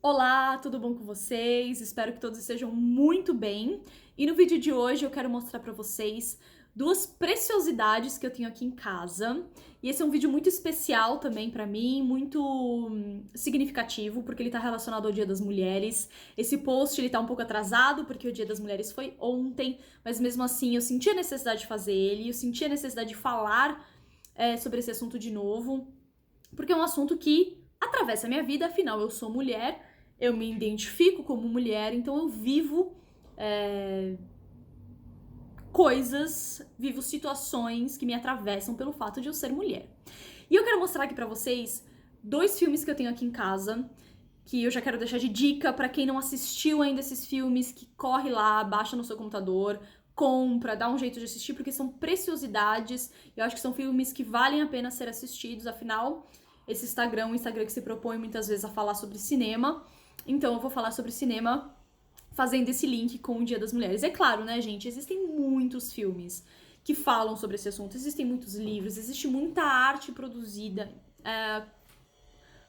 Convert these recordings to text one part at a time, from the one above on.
Olá, tudo bom com vocês? Espero que todos estejam muito bem. E no vídeo de hoje eu quero mostrar pra vocês duas preciosidades que eu tenho aqui em casa. E esse é um vídeo muito especial também pra mim, muito significativo, porque ele tá relacionado ao Dia das Mulheres. Esse post ele tá um pouco atrasado, porque o Dia das Mulheres foi ontem, mas mesmo assim eu senti a necessidade de fazer ele, eu senti a necessidade de falar sobre esse assunto de novo, porque é um assunto que atravessa a minha vida, afinal eu sou mulher, eu me identifico como mulher, então eu vivo coisas, vivo situações que me atravessam pelo fato de eu ser mulher. E eu quero mostrar aqui pra vocês dois filmes que eu tenho aqui em casa, que eu já quero deixar de dica pra quem não assistiu ainda esses filmes, que corre lá, baixa no seu computador, compra, dá um jeito de assistir, porque são preciosidades. Eu acho que são filmes que valem a pena ser assistidos, afinal, esse Instagram é um Instagram que se propõe muitas vezes a falar sobre cinema. Então eu vou falar sobre cinema fazendo esse link com o Dia das Mulheres. É claro, né, gente? Existem muitos filmes que falam sobre esse assunto, existem muitos livros, existe muita arte produzida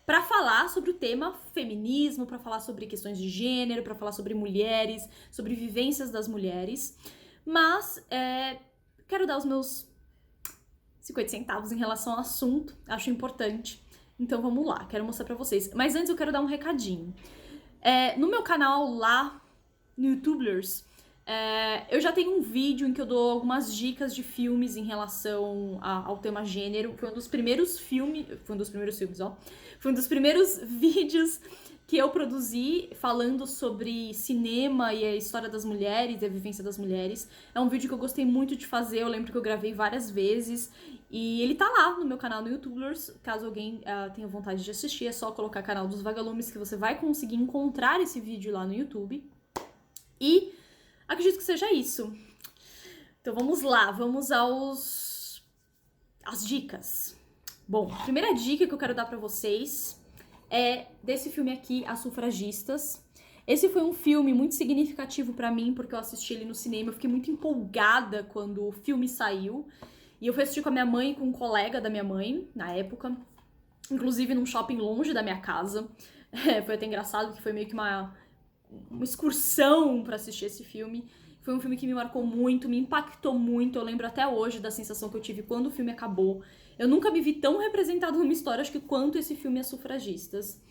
para falar sobre o tema feminismo, para falar sobre questões de gênero, para falar sobre mulheres, sobre vivências das mulheres. Mas quero dar os meus 50 centavos em relação ao assunto, acho importante. Então vamos lá, quero mostrar pra vocês. Mas antes eu quero dar um recadinho. No meu canal lá, no YouTubers, eu já tenho um vídeo em que eu dou algumas dicas de filmes em relação ao tema gênero. Foi um dos primeiros filmes. Foi um dos primeiros filmes, ó. Foi um dos primeiros vídeos que eu produzi falando sobre cinema e a história das mulheres e a vivência das mulheres. É um vídeo que eu gostei muito de fazer, eu lembro que eu gravei várias vezes. E ele tá lá no meu canal no YouTubers, caso alguém tenha vontade de assistir, é só colocar canal dos Vagalumes que você vai conseguir encontrar esse vídeo lá no YouTube. E acredito que seja isso. Então vamos lá, vamos às dicas. Bom, a primeira dica que eu quero dar pra vocês é desse filme aqui, As Sufragistas. Esse foi um filme muito significativo pra mim, porque eu assisti ele no cinema, eu fiquei muito empolgada quando o filme saiu. E eu fui assistir com a minha mãe e com um colega da minha mãe, na época, inclusive num shopping longe da minha casa. Foi até engraçado, porque foi meio que uma excursão pra assistir esse filme. Foi um filme que me marcou muito, me impactou muito. Eu lembro até hoje da sensação que eu tive quando o filme acabou. Eu nunca me vi tão representado numa história, acho que quanto esse filme As Sufragistas.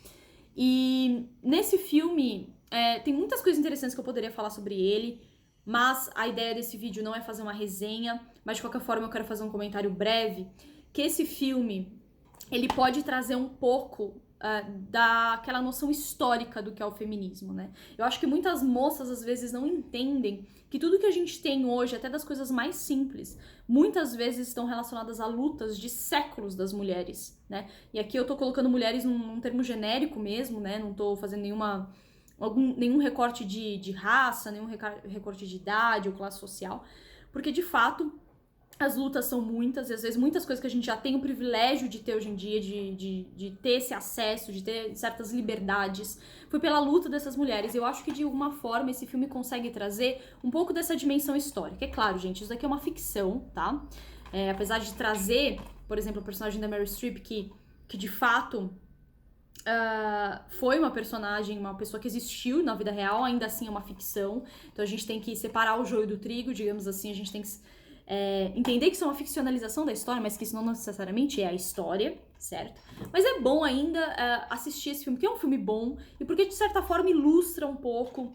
E nesse filme tem muitas coisas interessantes que eu poderia falar sobre ele, mas a ideia desse vídeo não é fazer uma resenha, mas de qualquer forma eu quero fazer um comentário breve, que esse filme, ele pode trazer um pouco daquela noção histórica do que é o feminismo, né? Eu acho que muitas moças às vezes não entendem que tudo que a gente tem hoje, até das coisas mais simples, muitas vezes estão relacionadas a lutas de séculos das mulheres, né? E aqui eu tô colocando mulheres num termo genérico mesmo, né? Não tô fazendo nenhum recorte de raça, nenhum recorte de idade ou classe social, porque de fato as lutas são muitas, e às vezes muitas coisas que a gente já tem o privilégio de ter hoje em dia, de ter esse acesso, de ter certas liberdades, foi pela luta dessas mulheres. Eu acho que de alguma forma esse filme consegue trazer um pouco dessa dimensão histórica. É claro, gente, isso daqui é uma ficção, tá? Apesar de trazer, por exemplo, o personagem da Meryl Streep, que de fato foi uma personagem, uma pessoa que existiu na vida real, ainda assim é uma ficção. Então a gente tem que separar o joio do trigo, digamos assim, a gente tem que entender que isso é uma ficcionalização da história, mas que isso não necessariamente é a história, certo? Mas é bom ainda assistir esse filme, que é um filme bom, e porque de certa forma ilustra um pouco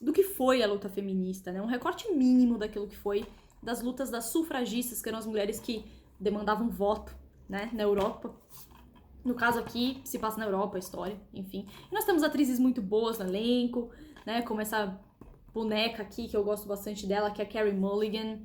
do que foi a luta feminista, né? Um recorte mínimo daquilo que foi das lutas das sufragistas, que eram as mulheres que demandavam voto, né, na Europa. No caso aqui, se passa na Europa a história, enfim. E nós temos atrizes muito boas no elenco, né? Como essa boneca aqui, que eu gosto bastante dela, que é a Carey Mulligan.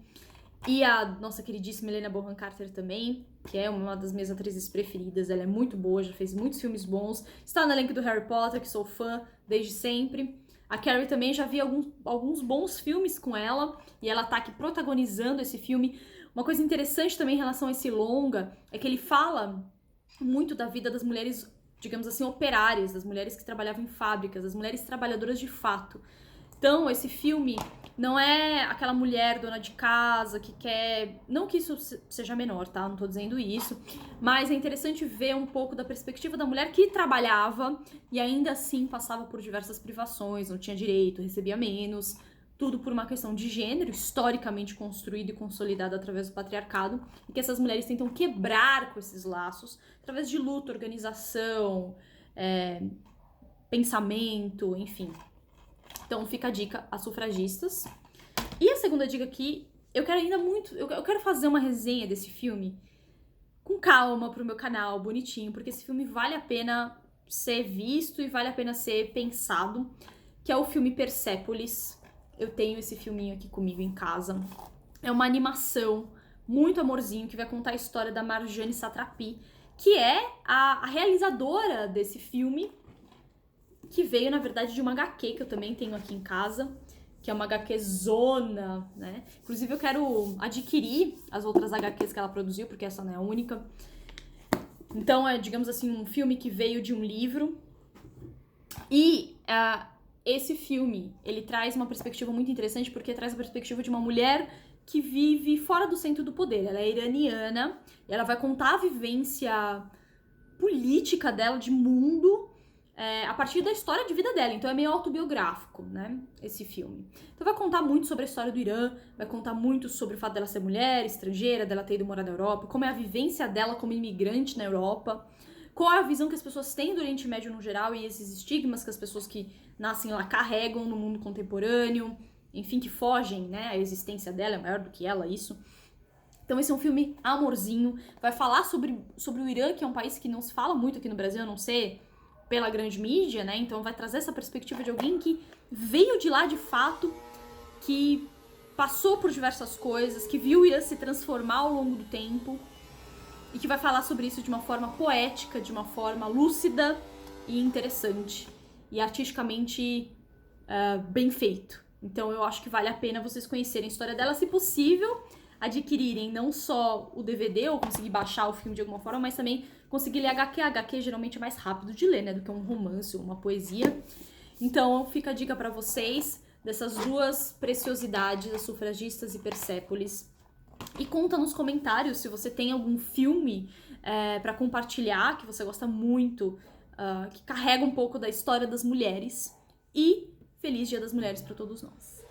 E a nossa queridíssima Helena Bonham Carter também, que é uma das minhas atrizes preferidas. Ela é muito boa, já fez muitos filmes bons. Está no elenco do Harry Potter, que sou fã desde sempre. A Carey também já vi alguns bons filmes com ela, e ela tá aqui protagonizando esse filme. Uma coisa interessante também em relação a esse longa é que ele fala muito da vida das mulheres, digamos assim, operárias, das mulheres que trabalhavam em fábricas, das mulheres trabalhadoras de fato. Então, esse filme não é aquela mulher dona de casa que quer... Não que isso seja menor, tá? Não tô dizendo isso. Mas é interessante ver um pouco da perspectiva da mulher que trabalhava e ainda assim passava por diversas privações, não tinha direito, recebia menos. Tudo por uma questão de gênero, historicamente construído e consolidado através do patriarcado. E que essas mulheres tentam quebrar com esses laços através de luta, organização, pensamento, enfim. Então fica a dica, As Sufragistas. E a segunda dica aqui, eu quero fazer uma resenha desse filme com calma pro meu canal, bonitinho, porque esse filme vale a pena ser visto e vale a pena ser pensado, que é o filme Persépolis. Eu tenho esse filminho aqui comigo em casa. É uma animação, muito amorzinho, que vai contar a história da Marjane Satrapi, que é a realizadora desse filme, que veio, na verdade, de uma HQ que eu também tenho aqui em casa, que é uma HQ zona, né? Inclusive, eu quero adquirir as outras HQs que ela produziu, porque essa não é a única. Então, é, digamos assim, um filme que veio de um livro. E esse filme, ele traz uma perspectiva muito interessante, porque traz a perspectiva de uma mulher que vive fora do centro do poder. Ela é iraniana, e ela vai contar a vivência política dela, de mundo, a partir da história de vida dela. Então é meio autobiográfico, né, esse filme. Então vai contar muito sobre a história do Irã, vai contar muito sobre o fato dela ser mulher, estrangeira, dela ter ido morar na Europa, como é a vivência dela como imigrante na Europa, qual é a visão que as pessoas têm do Oriente Médio no geral e esses estigmas que as pessoas que nascem lá carregam no mundo contemporâneo, enfim, que fogem, né, a existência dela é maior do que ela, isso. Então esse é um filme amorzinho, vai falar sobre o Irã, que é um país que não se fala muito aqui no Brasil, a não ser pela grande mídia, né? Então vai trazer essa perspectiva de alguém que veio de lá de fato, que passou por diversas coisas, que viu o Irã se transformar ao longo do tempo e que vai falar sobre isso de uma forma poética, de uma forma lúcida e interessante e artisticamente bem feito. Então eu acho que vale a pena vocês conhecerem a história dela, se possível, adquirirem não só o DVD ou conseguir baixar o filme de alguma forma, mas também conseguir ler HQ. HQ geralmente é mais rápido de ler, né, do que um romance ou uma poesia. Então fica a dica pra vocês dessas duas preciosidades, As Sufragistas e Persépolis. E conta nos comentários se você tem algum filme pra compartilhar, que você gosta muito, que carrega um pouco da história das mulheres. E feliz Dia das Mulheres pra todos nós.